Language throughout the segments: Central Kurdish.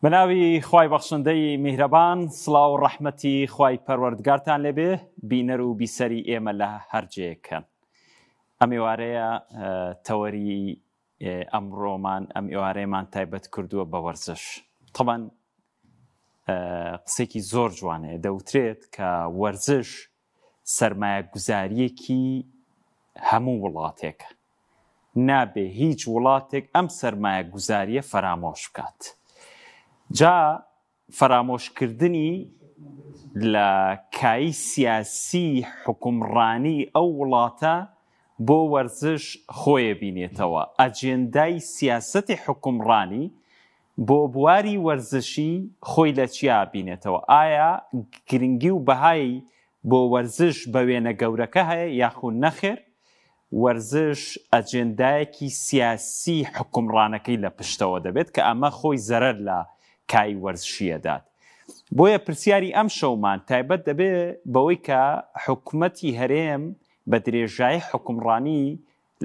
بناوی خوای بەخشندەی میهرەبان سڵاو و ڕەحمەتی خوای پەروەردگارتان لێبێ بینەر و بیسەری ئێمە لە هەرجەیەکەن. ئەم ئێوارەیە تەوەری ئەمڕۆمان ئەم ئێوارەیەمان تایبەت کردووە بە وەرزش. طبعاً قسێکی زۆر جوانەیە، دەوترێت کە وەرزش سەرمایە گوزاریەکی هەموو وڵاتێکە. نابێ هیچ وڵاتێک ئەم سەرمایە گوزاریە فەرامۆش بکات. جا فرامۆشکردنی لە کایی سیاسی حکومڕانی ئەو وڵاتە بۆ وەرزش خۆیە بینێتەوە. ئەجێندای سیاسەتی حکومڕانی بۆ بواری وەرزشی خۆی لە چیا بینێتەوە؟ ئایا گرنگی و بەهای بۆ وەرزش بە وێنە گەورەکە هەیە یاخود نەخێر؟ وەرزش ئەجێندایەکی سیاسی حکومڕانەکەی لە پشتەوە دەبێت کە ئەمە خۆی زەرەر لە کای وەرزشیەدات. بۆیە پرسیاری ئەم شەومان تایبەت دەبێت بەوەی کە حکوومەتی هەرێم بە درێژایی حکومڕانی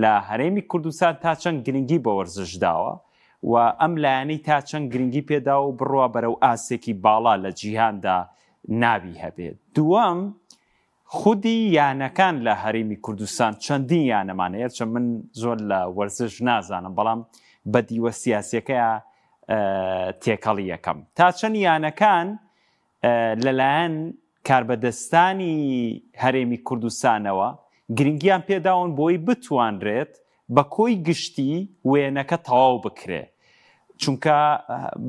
لە هەرێمی کوردستان تا چەند گرنگی بە وەرزش داوە و ئەم لایەنەی تا چەند گرنگی پێدا و بڕوا بەرەو ئاسێکی باڵا لە جیهاندا ناوی هەبێت. دووەم، خودی یانەکان لە هەرێمی کوردستان چەندین یانەمانەیە، چەند من زۆر لە وەرزش نازانم، بەڵام بە دیوە سیاسیەکەیە تێکەڵی یەکەم. تا چەند یانەکان لەلایەن کاربەدەستانی هەرێمی کوردستانەوە گرنگیان پێداون بۆی بتوانرێت بە کۆی گشتی وێنەکە تەواو بکرێ. چونکە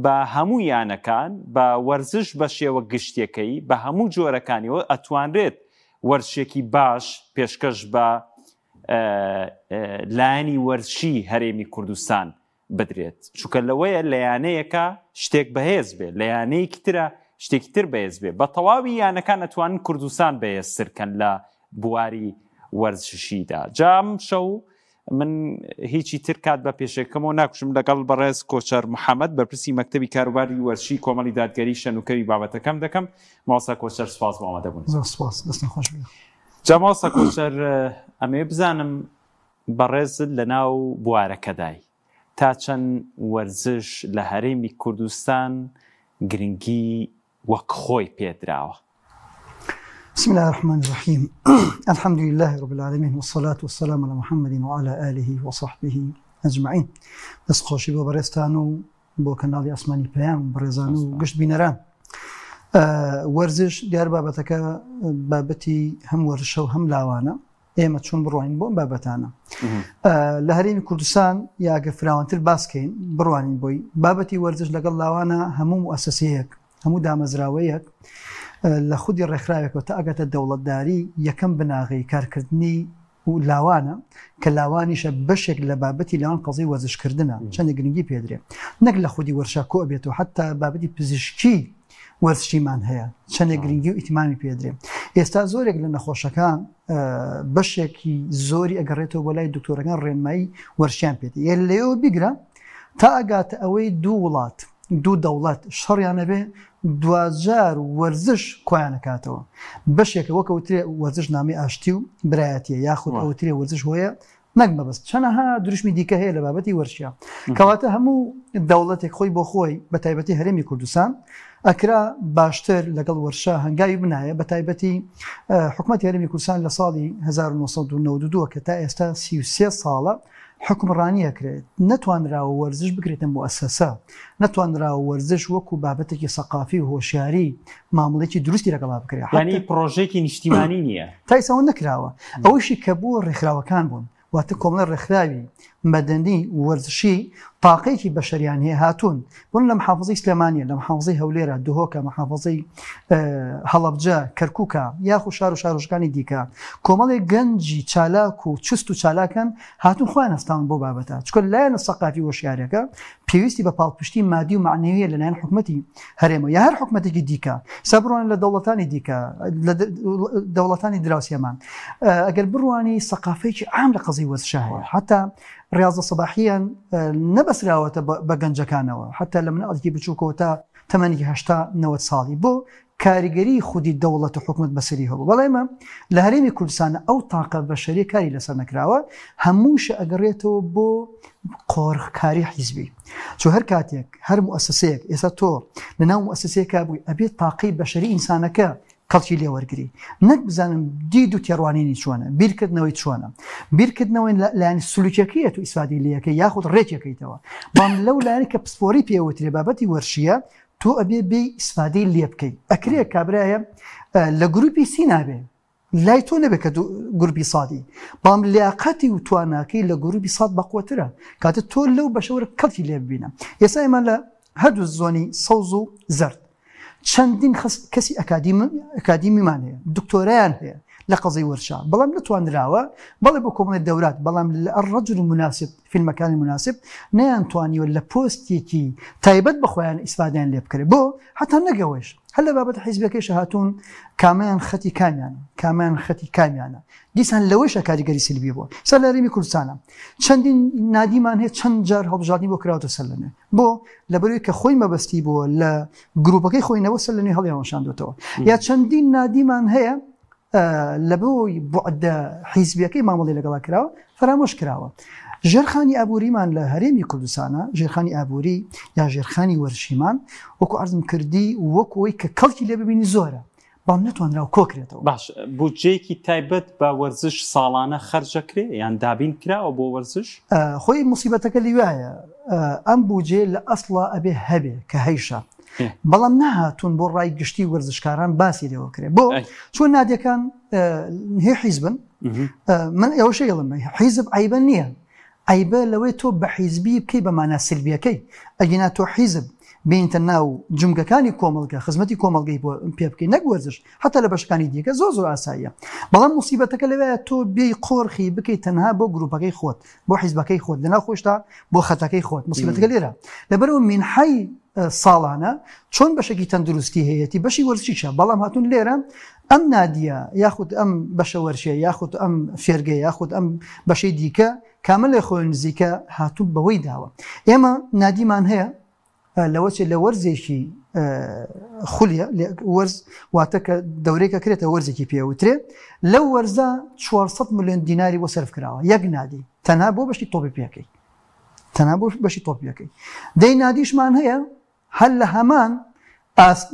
بە هەموو یانەکان بە وەرزش بە شێوە گشتیەکەی بە هەموو جۆرەکانیەوە ئەتوانرێت وەرزشێکی باش پێشکەش بە لایەنی وەرزشی هەرێمی کوردستان بدرێت. چونکە لەوەیە لەیانەیەکە شتێک بەهێز بێ، لەیانەیەکی ترە شتێکی تر بەهێز بێ. بە تەواوی یانەکان ئەتوانن کوردستان بەهێزترکەن لە بواری وەرزشیدا. جام شەو من هیچی تر کات بە پێشەکەمەوە ناکوشم لەگەڵ بەڕێز کۆچەر محەممەد بەرپرسی مەکتەبی کاروباری وەرزشی کۆمەڵی دادگەری شەنوکەوی بابەتەکەم دەکەم. ماوەسا کۆچەر سوپاس بۆ ئامادەبوون. سوپاس، دەستن خۆش بێ. جا ماوەسا کۆچەر، ئەمێ بزانم بەڕێزت لە ناو بوارەکەدای تا چەند وەرزش لە هەرێمی کوردستان گرنگی وەک خۆی پێدراوە؟ بسم الله الرحمن الرحيم. الحمد لله رب العالمين والصلاة والسلام على محمد وعلى آله وصحبه أجمعين. دەست خۆشی بۆ بەڕێزتان و بۆ کەناڵی ئاسمانی پەیام بەڕێزان و گشت بینەران. وەرزش دیار بابەتەکە بابەتی هەم وەرزشە و هەم لاوانە. ئێمە چۆن بڕوانین بۆ ئەم بابەتانە لە هەرێمی کوردستان یاگە فراوانتر باسکەین بڕوانین بۆی بابەتی وەرزش لەگەڵ لاوانە هەموو مؤسسەیەک هەموو دامەزراوەیەک لە خودی ڕێکخراوێکەوە تا ئەگەتە دەوڵەتداری یەکەم بناغی کارکردنی و لاوانە کە لاوانیشە بەشێک لە بابەتی لاوان قەزەی وەرزشکردنە چەندە گرنگی پێدرێ نەک لە خودی وەرشا کۆ بێتەوە حتا بابەتی پزیشکی وەرزشیمان هەیە چەندە گرنگی و ئیتیمامی پێدرێ. ئێستا زۆرێک لە نەخۆشەکان بەشێکی زۆری ئەگەڕێتەوە بۆ لای دکتۆرەکان ڕێنمایی وەرشیان پێێتی یە لەوە بیگرە تا ئەگاتە ئەوەی دوو وڵات دوو دەوڵەت شەڕیانە بێ دوجار وەرزش کۆیانەکاتەوە بەشێکە وەکەوترێ وەرزش نامی ئاشتی و برایەتیە یاخود ئەوترێ وەرزش هۆیە نەک مەبەست چەنەها دروشمی دیکە هەیە لە بابەتی وەرشیا کەواتە هەموو دەوڵەتێک خۆی بۆ خۆی بە تایبەتی هەرێمی کوردستان ئەکرا باشتر لەگەڵ وەرشە هەنگاوی بنایە بە تایبەتی حکومەتی هەرێمی کوردستان لە ساڵی 1992 کە تا ئێستا 33 ساڵە حکومڕانی ئەکرێت نەتوانراوە وەرزش بکرێتە مؤسسە نەتوانراوە وەرزش وەکو بابەتێکی سەقافی و هۆشیاری مامەڵێکی دروستی لەگەڵا بکرێت یعنی پرۆژێکی نیشتیمانی نییە تا ئێستا نەکراوە ئەوەشی کە بووە ڕێکخراوەکان بوون واتە کۆمەڵە ڕێکخراوی مەدەنی وەرزشی تاقەیەکی بەشەریان هەیە هاتوون بوون لە محافزەی سلێمانیە لە محافزەی هەولێرە دهۆکە محافزەی هەڵەبجە کەرکووکە یاخو شار و شارۆژەکانی دیکە کۆمەڵێک گەنجی چالاک و چست و چالاکەن هاتوون خۆیان هەستاون بۆ بابەتە چکە لایەنە سەقافی وەشیارەکە پێویستی بە پاڵپشتی مادی و معنەویە لەلایەن حکومەتی هەرێمە یا هەر حکومەتێکی دیکە سەبڕوان لە دەوڵەتانی دیکە لە دەوڵەتانی دراوسێمان ئەگەر بڕوانی سەقافەیەکی عام لە قەزەی وەرزشە هەیە حتا ڕاضە سەباحیان نەبەسراوەتە بە گەنجەکانەوە حتا لە مناڵێکی بچووکەوە تا تەمەنی 80 90 ساڵی بۆ کاریگەری خودی دەوڵەت و حکومت بەسەری هەبوو. بەڵام ئێمە لە هەرێمی کوردستانە ئەو تاقە بەشەری کاری لەسەر نەکراوە، هەمووش ئەگەڕێتەوە بۆ قۆڕکاری حیزبی. چۆ هەر کاتێک هەر موسسەیەک ئێستا تۆ لەناو موسسەیەکا بووی ئەبێت تاقەی بەشەری ئینسانەکە کەڵکی لێوەرگری، نەک بزانم دید و تێڕوانینی چۆنە، بیرکردنەوەی چۆنە، بیرکردنەوەی لایەنی سلوکیەکەیە و ئیسفادەی لەکەی یاخود ڕێکەکەیتەوە. بەڵام لەو لایەنی کە پسپۆری پێوترێ بابەتی وەرشیە، تۆ ئەبێ بێ ئیسفادەی لێ بکەیت. ئەکرێ کابرایە لە گروپی سی نابێ، لای تۆ نەبێت کە گروپی سادی، بەڵام لیاقەتی و تواناکەی لە گروپی ساد بەقوترە، کاتە تۆ لەو بەشەوەرە کەڵکی لێ ببینە. ئێستا ئێمە لە هەردوو زۆنی سەوز و زەرد چەندین کەسی ئەکادیمیمان هەیە، دکتۆرایان هەیە لە قەزەی وەرشا، بەڵام نتوانراوە بەڵێ بۆ کۆمەڵی دەورات، بەڵام لە الرجل المناسب في المكان المناسب نەیانتوانیوە لە پۆستێکی تایبەت بەخۆیان ئیسفادەیان لێ بکرێت. بۆ حتا نەگەوەش هەر لە بابەت حیزبەکەیش هاتوون کامیان خەتی کامیانە، کامیان خەتی کامیانە، دیسان لەوەیشە کاریگەری سلبی بووە. سەر لە هەرێمی کوردستانە چەندین نادیمان هەیە، چەند جار هەڵبژاردنی بۆ کراوەتە سەر لەنوێ، بۆ لەبەرەوەی کە خۆی مەبەستی بووە لە گروپەکەی خۆینەوە سەر لەنوێ هەڵیانشاندوتەوە. یا چەندین نادیمان هەیە لە بۆی بوعدە حیزبیەکەی مامەڵی لەگەڵا کراوە فرامۆش کراوە. ژێرخانی ئابووریمان لە هەرێمی کوردستانە، ژێرخانی ئابووری یا ژێرخانی وەرشیمان وەکو عەرزم کردی وەکوەوەی کە کەڵکی لێ ببینی زۆرە، بەڵام نەتوانراوە کۆکرێتەوە. باش بودجەیەکی تایبەت بە وەرزش ساڵانە خەرجەکرێ یان دابین کراوە بۆ وەرزش؟ خۆی موسیبەتەکە لیوایە، ئەم بودجێ لە ئەسڵا ئەبێ هەبێ کە هەیشە، بەڵام نەهاتوون بۆ ڕای گشتی وەرزشکاران باسی لێوە کرێ. بۆ چۆن نادیەکان هەیە حیزبن، من ئێوەشەی گەڵم حیزب عیبە نییە، عیبە لەوەی تۆ بە حیزبی بکەی بە مانە سلبیەکەی. ئەگەنا تۆ حیزب بینتە ناو جمگەکانی کۆمەڵگە، خزمەتی کۆمەڵگەی بۆ پێ بکەی، نەک وەرزش، حتا لە بەشەکانی دیکە زۆر ئاساییە. بەڵام موسیبەتەکە لەوەیە تۆ بێی قۆرخی بکەیت تەنها بۆ گروپەکەی خۆت، بۆ حیزبەکەی خۆت، لەناو خۆشتا بۆ خەتەکەی خۆت. موسیبەتەکە لێرە لەبەرەوە مینحەی ساڵانە چۆن بەشێکی تەندروستی هەیەی بەشی وەرزشیشە، بەڵام هاتوون لێرە ئەم نادیە یاخود ئەم بەشە وەرشێ یاخود ئەم فێرگەی یاخود ئەم بەشەی دیکە کامل لە خۆی نزیکە هاتوو بەوەی داوە. ئێمە نادیمان هەیە لەوەچێ لە وەرزێکی خولیە، وەرز واتە کە دەورێکە کرێتە وەرزێکی پێوترێ، لەو وەرزە 400 ملیۆن دیناری بۆ سەرف کراوە یەک نادی، تەنها بۆ بەشی تۆپیەکەی، تەنها بۆ بەشی تۆپیەکەی. دەی نادیشمان هەیە هەر لە هەمان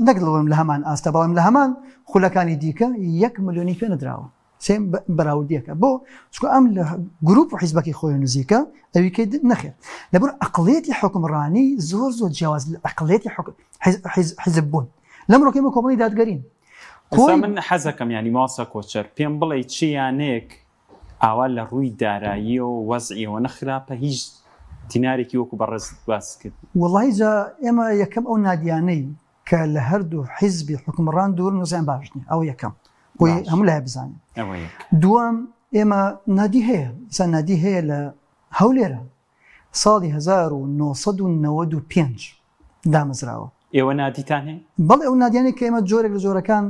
نەگڵم لە هەمان ئاستە، بەڵام لە هەمان خولەکانی دیکە 1 ملیۆنی پێ نەدراوە، سێم بەراوردیەکە. بۆ چکە ئەم لە گروپ و حیزبەکەی خۆی نزیکە ئەویکەی نەخێت. لەبەر عەقڵیەتی حکمڕانی زۆر جیاواز لە عەقڵیەتی حیزب بوون. لەمڕۆ ئێمە کۆمەڵی دادگەرین. من حەزەکەم ینی ماسە کۆچەر پێم بڵێ چیانێک ئاوا لە ڕووی دارایی و وەزعیەوە نەخراپە هیچ دینارێکی وەکو بەڕێز باس کرد. وەڵڵاهی جا ئێمە یەکەم ئەو نادیانەی کە لە هەردوو حیزبی حکمڕان دوور نوزیان باش نیە، ئەو یەکەم بۆی هەموو لای بزانین. دووەم ئێمە نادی هەیە، ئێستا نادی هەیە لە هەولێرە ساڵی 1995 دامەزراوە. ئێوە نادیتان هەیە؟ بەڵێ ئەو نادیانێک کە ئێمە جۆرێک لە جۆرەکان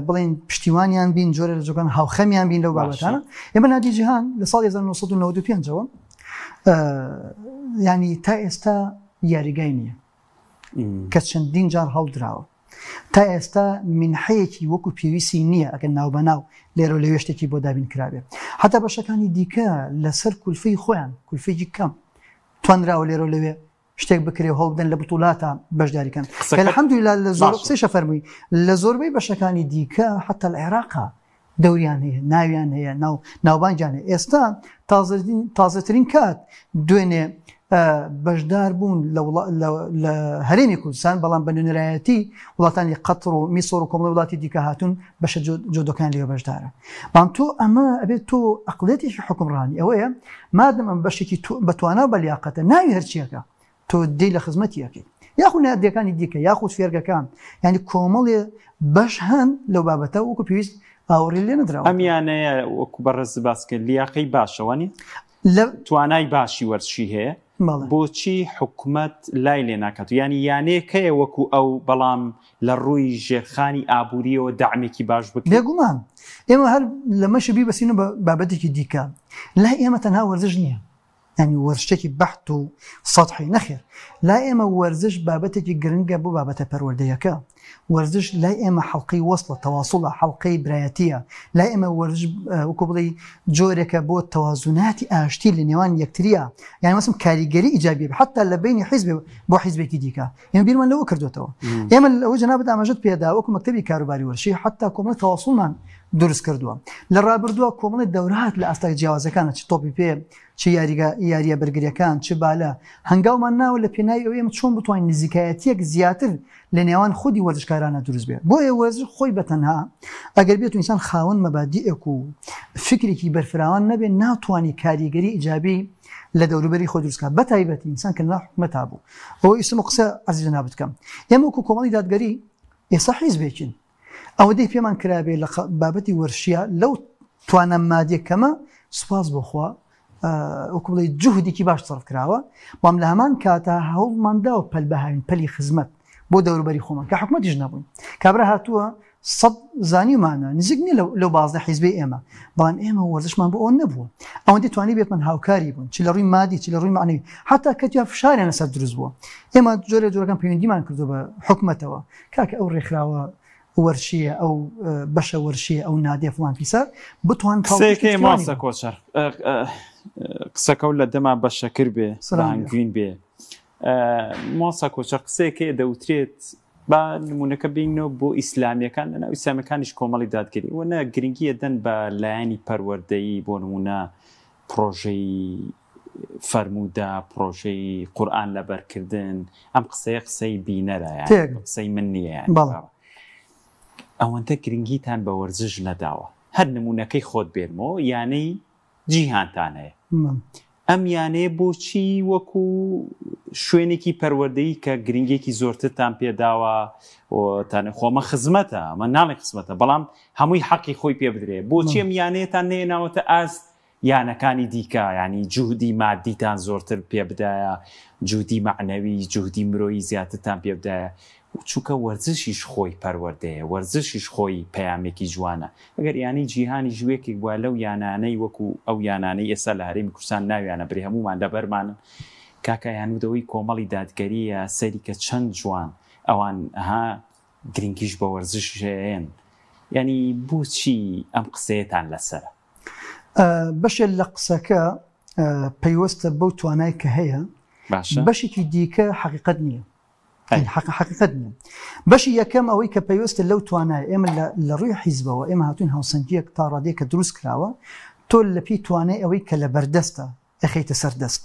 بڵین پشتیوانیان بین، جۆرێک لە جۆرەکان هاوخەمیان بین لەو بابەتانە. ئێمە نادی جیهان لە ساڵی 1995ەوە ینی تا ئێستا یاریگای نییە کە چەندین جار هەڵدراوە، تا ئێستا منحەیەکی وەکو پێویستی نییە ئەگەر ناو بەناو لێرە لە وێشتێکی بۆ دابین کرابێ. حتا بەشەکانی دیکە لەسەر کولفەی خۆیان کولفەیەکی کەم توانراوە لێرە لەوێ شتێک بکرێ هەڵ بدەن لە بتوڵاتە بەشداریکەن. الحەمدولله لە زۆر قسەیشە فەرمووی لە زۆربەی بەشەکانی دیکە حتا لە عێراقا دەوریان هەیە، ناویان هەیە، ناوبانجان هەیە. ئێستا تازەترین کات دوێنێ بەشدار بوون لە هەرێمی کوردستان، بەڵام بە نوێنەرایەتی وڵاتانی قەتر و میسۆر و کۆمەڵی وڵاتی دیکە هاتوون بەشە جۆدەکان لێوە بەشدارە. بەڵام تۆ ئەمە ئەبێت تۆ عەقڵیەتێکی حکمڕانی ئەوەیە مادەم ئەم بەشێکی بەتوانە بە لیاقەتە ناوی هەرچیەکە تۆ دەی لە خزمەتیەکەی، یاخود نادیەکانی دیکە یاخود فێرگەکان، ینی کۆمەڵێ بەش هەن لەو بابەتە وەکو پێویست ئاوڕێ لێ نەدراوە. ئەمیانەیە وەکو بەڕێز باسکە لیاقەی باشەوەنی توانای باشی وەرزشی هەیە، بۆچی حکومەت لای لێ ناکات؟ ینی یانەیەکەیە وەکو ئەو بەڵام لە ڕووی ژێرخانی ئابووریەوە دەعمێکی باش بکرێت؟ بێگومان ئێمە هەر لەمەش بیبەسینە بە بابەتێکی دیکە، لای ئێمە تەنها وەرزش نییە، ینی وەرزشتێکی بەحت و سەطحی نەخێر، لای ئێمە وەرزش بابەتێکی گرنگە بۆ بابەتە پەروەردەیەکە. ورزش لا ئێمە حەڵقەی وەصلە تەواصڵە حەڵقەی برایەتیە لا ئێمە ورزش وەکو بڵێ جۆرێکە بۆ تەوازوناتی ئاشتی لە نێوان یەکتریە یعنی مەسم کاریگەری ئیجابی حتا لە بینی حیزب بۆ حیزبێکی دیکە ئێمە بیرمان لەوە کردوێتەوە ئێمە لەوە جەنابەت ئاماژەت پێدا وەکو مەکتەبی کاروباری وەرشی حتا کۆمەڵە تەواصڵمان دروست کردووە لە ڕابردووە کۆمەڵی دەورات لە ئاستای جیاوازەکانە چ تۆپی پێ چ یاریە بەرگریەکان چ بالە هەنگاومان ناوە لە پێناوی ئەوەی ئێمە چۆن بتوانین نزیکایەتیەک زیاتر لە نێوان خودی وەرزشکارانە دروست بێت بۆ ورزش خۆی بەتەنها ئەگەر بێت ئینسان خاوەن مەبادیئێک و فکرێکی بەرفراوان نەبێت ناتوانانی کاریگەری ئیجابی لە دەوروبەری خۆی دروستکات بەتایبەتی ئینسان کە ناو حکومەت بوو ئەوە ئیسم و قسە عەزیز جەناب بکەم ئێمە وەکو کۆمەڵی دادگەری ئێستا حیزبێکین ئەوە دەی پێمان کرابێ لە بابەتی وەرشیە لەو توانە مادیەکەمە سوپاس بۆخوا وەکو بڵێ جوهدێکی باش سەرف کراوە بەڵام لە هەمان کاتە هەوڵماندا و پەلبەهاوین پەلی خزمەت بۆ دەوروبەری خۆمان کە حکومەتیش نەبووین کابرا هاتووە سەد زانیمانە نزیک نیە لەو بازدە حیزبی ئێمە بەڵام ئێمە وەرزشمان بۆ ئەوە نەبووە ئەوەندەی توانی بێتمان هاوکاری بوون چ لە ڕووی مادی چ لە ڕووی معنەوی حتا کەتیا فشاریان لەسەر دروست بووە ئێمە جۆرەکان پەیوەندیمان کردو بە حکومەتەوە کاکە ئەو ڕێکخراوە وەرشیە ئەو بەشە وەرشیە ئەو نادێ فڵان پیسە بتوان قسەکەی ماسە کۆچەر قسەکە لە دەما بەشەکر بێ هەنگوین بێ ماسە کۆچەر قسەیەکێ دەوترێت با نمونونەکە بینەوە بۆ ئیسلامیەکان لەناو ئیسلامیەکانیش کۆمەڵی دادگەری وەنە گرنگیە دەن بە لایەنی پەروەردەیی بۆ نمونە پرۆژەی فەرموودا پرۆژەی قورئان لەبەرکردن ئەم قسەی بینەرە قسەی من نییە ئەوەندە گرنگیتان بە وەرزش نەداوە هەر نمونونەکەی خۆت بێنمەوە یانەی جیهانتان هەیە ئەم یانەیە بۆچی وەکو شوێنێکی پەروەردەیی کە گرنگێکی زۆرترتان پێداوە خۆمە خزمەتە ئەمە ناڵێ خزمەتە بەڵام هەمووی حەقی خۆی پێ بدرێ بۆچی ئەم یانەیەتان نێناوەتە ئاست یانەکانی دیکە ینی جوهدی مادیتان زۆرتر پێ بدایە جوهدی معنەوی جوهدی مرۆیی زیاترتان پێ بدایە چونکە وەرزشیش خۆی پەروەردەیە وەرزشیش خۆی پەیامێکی جوانە ئەگەر یانی جیهانی ژوێکی بووە لەو یانانەی وەکو ئەو یانانەی ئێستا لە هەرێمی کوردستان ناویانە برێ هەمومان لەبەرمانن کاکە یانودەوەی کۆمەڵی دادگەریە سەری کە چەند جوان ئەوان ها گرنگیش بە وەرزشێن ینی بۆچی ئەم قسەیەتان لەسەرە بەشێک لە قسەکە پەیوەستە بەو توانای کە هەیە بەشێکی دیکە حەقیقەت نییە حقیقت نیە بەشی یەکەم ئەوەی کە پەیوەستە لەو توانای ئێمە لە ڕووی حیزبەوە ئێمە هاتوین هاوسەنگیەک تا ڕادەیە کە دروست کراوە تۆ لە پێی توانای ئەوەی کە لە بەردەستە ئەخەیتە سەردەست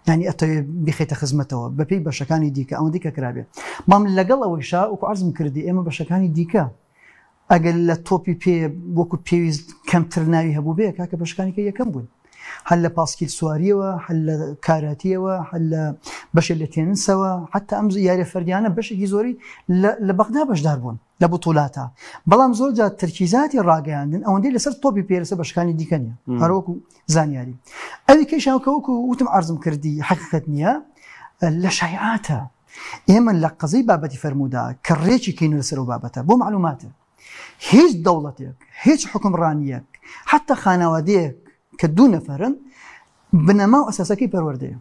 ینی ئەتەوێ بخێتە خزمەتەوە بەپێی بەشەکانی دیکە ئەوەندەی کە کرابێت مام لەگەڵ ئەوەیشا وەکو عەرزم کردی ئێمە بەشەکانی دیکە ئەگەر لە تۆپی پێ وەکو پێویست کەمتر ناوی هەبوو بێ کاکە بەشەکانی کە یەکەم بوون هەل لە پاسکیل سواریەوە هەل لە کاراتیەوە هەل لە بەشێک لە تێنسەوە حتا ئەم یاریە فەردیانە بەشێکی زۆری لە بەغدا بەشدار بوون لە بوتوڵاتە بەڵام زۆر جار ترکیزاتی ڕاگەیاندن ئەوەندەی لەسەر تۆپی پێرسە بەشەکانی دیکە نیە هەروەکو زانیاری ئەوی کەیشاوکە وەکو وتم عەرزم کردی حەقیقەت نییە لە شایعاتە ئێمە لە قەزەی بابەتی فەرموودا کە ڕێکی کەین لەسەر و بابەتە بۆ معلوماتە هیچ دەوڵەتێک هیچ حکمڕانیەک حتا خانەوادەیەک کە دوو نەفەرن بنەما و ئەساسەکەی پەروەردەیە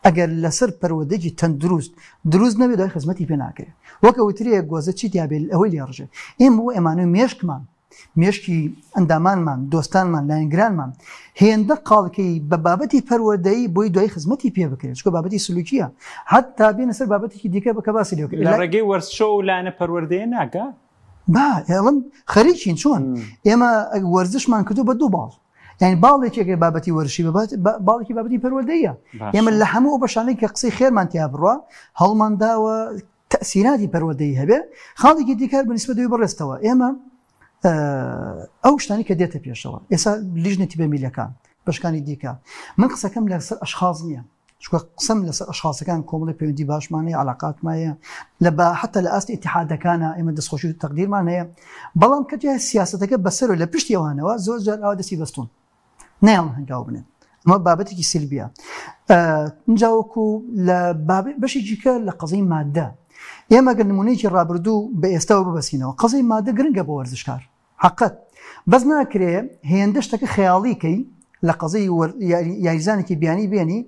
ئەگەر لەسەر پەروەردەیەکی تەندروست دروست نەبێت دوای خزمەتی پێ ناکرێت وەکە وترەیە گۆزە چی دیابێت ئەوەی لێڕژێ ئێمە بۆ ئێمانە مێشکمان مێشکی ئەندامانمان دۆستانمان لایەنگرانمان هێندە قاڵکەی بە بابەتی پەروەردەیی بۆی دوای خزمەتی پێ بکرێت چکە بابەتی سلوکیە حتا بێنە سەر بابەتێکی دیکە بکە باسی لێ لە ڕێگەی وەرزشە و لایەنە پەروەردەیە ناکە با ئێڵم خەریکین چۆن ئێمە وەرزشمان کردو بە دوو باڵ یعنی باڵێکێکی بابەتی وەرشی باڵێکی بابەتی پەروەردەیە ئێمە لە هەموو ئەو بەشانەی کە قسەی خێرمان تیا بڕوە هەڵمانداوە تەسیراتی پەروەردەیی هەبێ خاڵێکی دیکار بەنسبەت دوی بەڕێستەوە ئێمە ئەو شتانی کە دێتە پێشەوە ئێستا لیژنەتی بە میلەکان بەشکانی دیکە من قسەکەم لەسەر ئەشخاص نییە چکە قسەم لەسەر ئەشخاصەکان کۆمەڵی پەیوەندی باشمانەیە علاقاتمایە لە بە حتا لە ئاستی ئیتیحادەکانە ئێمە دەستخۆشی و تەقدیرمان هەیە بەڵام کە سیاسەتەکە بەسەر و لە پشتی ئەوانەوە زۆر جار ئەوە دەستی بەستون نایڵ هەنگاو بنێن ئەمە بابەتێکی سلبیە اینجاوەکو لە بەشێکی کە لە قەزەی مادە ئێمە گەر نمونەیەکی ڕابردوو بە ئێستاوە ببەسینەوە قەزەی مادە گرنگە بە وەرزشکار حقیقەت بەس ناکرێ هێندە شتەکە خەیاڵیکەی لە قەزەی یاریزانێکی بیانی بێنی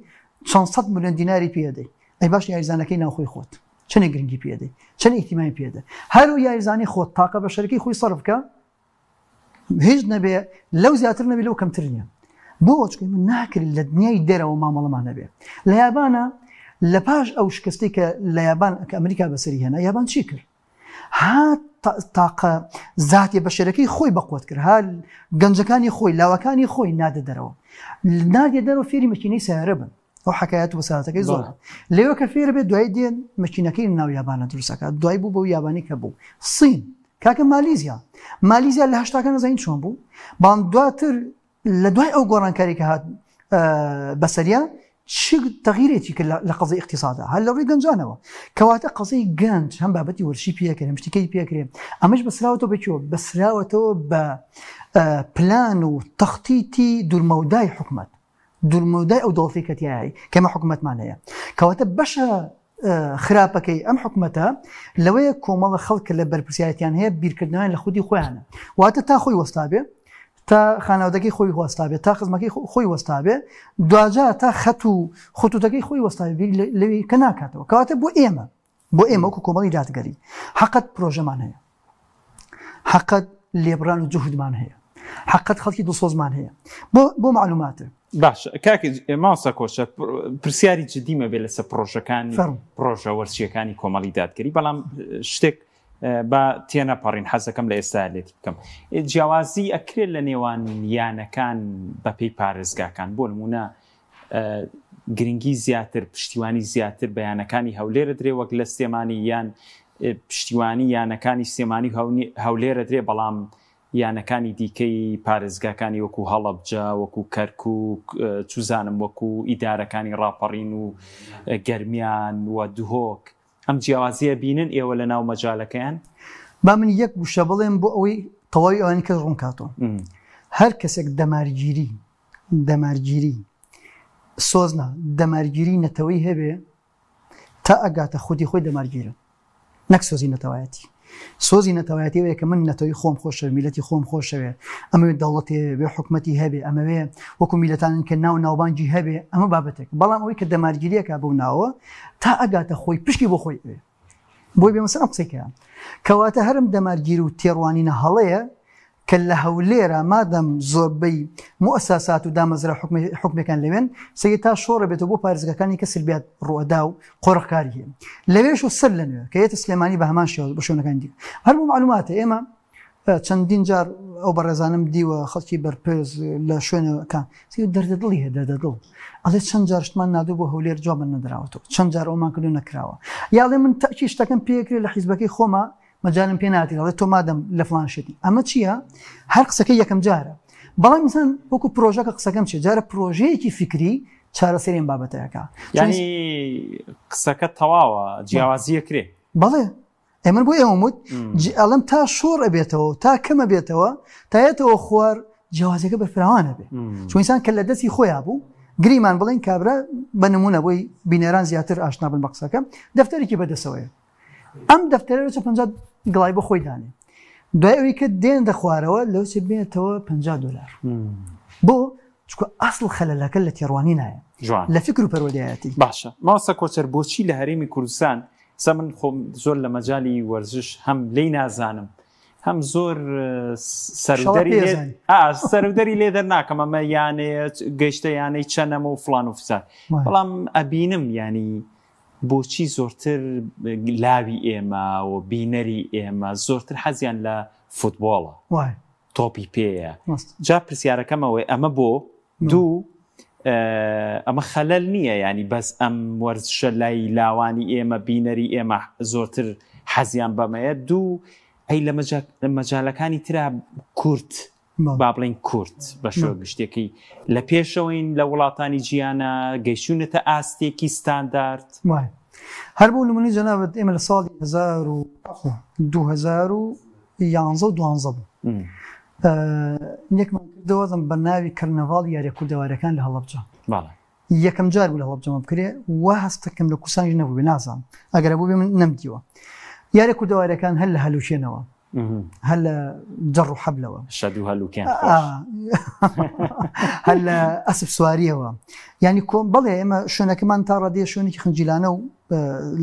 400 ملیۆن دیناری پێدەی ئەی باش یاریزانەکەی ناوخۆی خۆت چەندێک گرنگی پێدەی چەند ئیحتیمامی پێدە هەرو یاریزانی خۆت تاقە بە شەرەکەی خۆی سەرف بکە هیچ نەبێ لەو زیاتر نەبێ لەو کەمتر نییە بۆ چکەی من ناکرد لە دنیای دەرەوە مامەڵەمان نەبێ لە یابانە لە پاش ئەو شکستی کە لە یابان کە ئەمریکا بەسەری هێنا یابان چی کرد ها تاقە زاتی بەشەرەکەی خۆی بەقوت کرد ها گەنجەکانی خۆی لاوەکانی خۆی نادە دەرەوە نادێ دەرەوە فێری مەکینەی سیارە بن ئەو حکایەت و بەساتەکەی زۆر لەوە کە فێر بێت دوای دێن مەکینەکەی ناو یابانە دروستەکە دوای بوو بەو یابانی کە بوو سین کاکە مالیزیا لە هەشتاکە نەزانین چۆن بوو بەڵام دواتر لە دوای ئەو گۆڕانکاری کە هات بەسەریە چ تەغیرێکی کرد لە قەزای اقتصادا هەر لە ڕووی گەنجانەوە کەواتە قەزەی گەنج هەم بابەتی وەرشی پێکرێ شتێکی پێکرێ ئەمەش بەسراوەتەوە بەکوێ بەسراوەتەوە بە پلان و تەختیتی دوورمەودای حکومەت دوورمەودای ئەو دەوڵەتی کەتیایی کەمە حکومەتمان هەیە کەواتە بەشە خراپەکەی ئەم حکومەتە لەوەیە کۆمەڵە خەڵک لە بەرپرسیارەتیان هەیە بیرکردنیان لە خودی خۆیانە واتە تا خۆی وەستابێ تا خانەوەدەکەی خۆی وەستابێت تا خزمەکەی خۆی وەستابێ دوجا تا خەت و خطوتەکەی خۆی وەستابێ لەوی کە ناکاتەوە کەواتە بۆ ئێمە وەکو کۆمەڵی دادگەری حەقت پرۆژەمان هەیە حەقت لێبڕان و جوهودمان هەیە حەقت خەڵکی دڵسۆزمان هەیە بۆ معلوماتە باش کاکە ماسە کۆشە پرسیاری جدیمە بێ لەسەر پرۆژەکانی پرۆژە وەرزشیەکانی کۆمەڵی دادگەری بەڵام شتێک با تێنەپەڕین حەزەکەم لە ئێستا لێتی بکەم جیاوازی ئەکرێت لە نێوان یانەکان بەپێی پارێزگاکان بۆ نمونە گرنگی زیاتر پشتیوانی زیاتر بەیانەکانی هەولێرە درێ وەک لە سلێمانی یان پشتیوانی یانەکانی سلێمانی هەولێرە درێ بەڵام یانەکانی دیکەی پارێزگاکانی وەکو هەڵەبجە وەکو کەرکووک چوزانم وەکو ئیدارەکانی ڕاپەڕین و گەرمیان و دوهۆک ئەم جیاوازیە بینن ئێوە لە ناو مەجالەکەیان با من یەک وشە بڵێم بۆ ئەوەی تەواوی ئەوانی کە ڕوونکاتەوە هەر کەسێک دەمارگیری سۆزنا دەمارگیری نەتەوەی هەبێ تا ئەگاتە خودی خۆی دەمارگیرە نەک سۆزی نەتەوایەتی سۆزی نەتەوایەتیەوەیە کە من نەتەوەی خۆم خۆشەوێ میلەتی خۆم خۆشەوێ ئەمەوێ دەوڵەتێ بێ حکومەتی هەبێ ئەمەوێ وەکو میلەتانن کە ناوبانجی هەبێ ئەمە بابەتێک بەڵام ئەوەی کە دەمارگیریەکە بەو ناوە تا ئەگاتە خۆی پشتی بۆ خۆی ئەوێ بۆی بێ مەسەڵەن قسەیکەیان کەواتە هەرم دەمارگیر و تێڕوانینە هەڵەیە کە لە هەولێرە مادەم زۆربەی موسسات و دامەزرا حکومەکان لەوێن سەگی تا شۆڕە بێتەوە بۆ پارێزگەکانی کە سلبیات ڕوەدا و قۆڕەکاری هەیە لەوێش و سەر لەنوێ کە یێتە سلێمانی بە هەمان شێوە بە شوێنەکانی دیکە هەر بۆ معلوماتە ئێمە چەندین جار ئەو بەڕێزانم دیوە خەڵکی بەرپرس لە شوێنەکان دەردەدڵی هەیە دەردەدڵ ئەڵێ چەند جار شتمان نادوو بۆ هەولێر جوابمان نەدراوەتەوە چەند جار ئەومان کردو نەکراوە یاڵێ من تەکی شتەکەم پێکرێت لە حیزبەکەی خۆمە مەجالم پێ ناتی ئەڵێ تۆ مادەم لە فڵان شێتی ئەمە چییە هەر قسەکەی یەکەم جارە بەڵام ئینسان وەکو پرۆژەکە قسەکەم چێ جارە پرۆژەیەکی فکری چارەسەرین بابەتەیەکە یعنی قسەکە تەواوە جیاوازیە کرێ بەڵێ ئێمە بۆ ئێوە وت ئەڵم تا شۆڕ ئەبێتەوە تا کەمە بێتەوە تایەتەوە خوار جیاوازەکە بەفراوانە بێ چون ئینسان کە لە دەستی خۆیان بوو گریمان بڵێن کابرا بە نمونە بۆی بینەران زیاتر ئاشنا بن بە قسەکە دەفتەرێکی بەدەسەوەیە ئەم دەفتەرە 50 گڵای بۆ خۆی دانێ دوای ئەوەی کە دێن دەخوارەوە لەو چ بێتەوە $50 بۆ چکە ئەسڵ خەلەلەکە لە تێڕوانی نایە لە فکر و پەروەردەیەتی باشە ماسە کۆچەر بۆچی لە هەرێمی کوردستان سە من خۆم زۆر لە مەجای وەرزش هەم لی نازانم هەم زۆر سەرودەری لێ دەرناکەم ئەمە یانەیە گەیشتە یانەی چەنەمە و فڵان و فسار بەڵام ئەبینم ینی بۆچی زۆرتر لاوی ئێمە و بینەری ئێمە زۆرتر حەزیان لە فوتبۆڵە تۆپی پێیە جا پرسیارەکەمەوەی ئەمە بۆ دوو ئەمە خەلەل نییە ینی بەس ئەم وەرزشە لای لاوانی ئێمە بینەری ئێمە زۆرتر حەزیان بەمەیە دوو ئەی لە مەجالەکانی ترا کورت با بڵین کورت بە شۆ گشتێکی لە پێشەوەین لە وڵاتانی جیانە گەیشتونەتە ئاستێکی ستاندارد هەر بۆ نمونەی جەنابەت ئێمە لە ساڵی 2011 بوو یەکمان کردەوەزم بە ناوی کەرنەڤاڵ یاریە کوردەوارەکان لە هەڵەبجە یەکەم جار بوو لە هەڵەبجەمە بکرێ وا هەستەکەم لە کوسانیش نەبوو نازانم ئەگەر بوو بێ من نەمدیوە یاریە کوردەوارەکان هەر لە هەلوشێنەوە هەر لە جەڕ و حەبلەوە شەد و هەلوکیان هەر لە ئەسب سواریەوە ینی کۆم بەڵێ ئێمە شوێنەکەمان تا ڕادێ شوێنێکی خنجیلانە و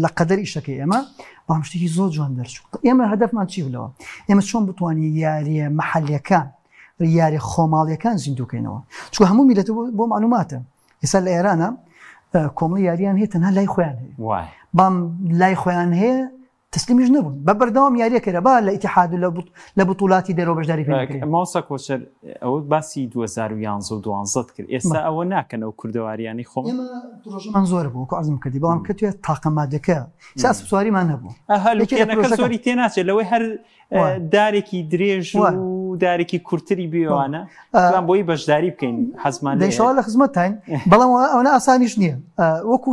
لە قەدەر ئیشەکەی ئێمە بەڵام شتێکی زۆر جوان دەرچوو ئێمە هەدەفمان چی بلەوە ئێمە چۆن بتوانین یاریە مەحەلیەکان یاری خۆماڵیەکان زیندووکەینەوە چون هەموو میلەت بۆ معلوماتە ئێستا لە ئێرانە کۆمەڵی یاریان هەیە تەنها لای خۆیان هەیە بام لای خۆیان هەیە تسلیمیش نەبوون بە بەردەوام یاریەکەرە با لە ئیتیحاد و لە بوتوڵاتی دەرەوە بەشداری پێ ماوسا کۆچەر ئەوە باسی 2011 و 12 کرد ئێستا ئەوە ناکەن ئەو کوردەواریانی خۆم پرۆژەمان زۆر بوو کە عەرزم کردی بەڵام کە توێ تاقەمادەکە ئەسب سواریمان هەبوو هەلوکێنەکە زۆری تێناچێت لەوەی هەر دارێکی درێژ و دارێکی کورتری بیوانە بۆی بەشداری بکەین حەزمان دەیشەوە لە خزمەتتاین بەڵام ئەوە ئاسانیش نییە وەکو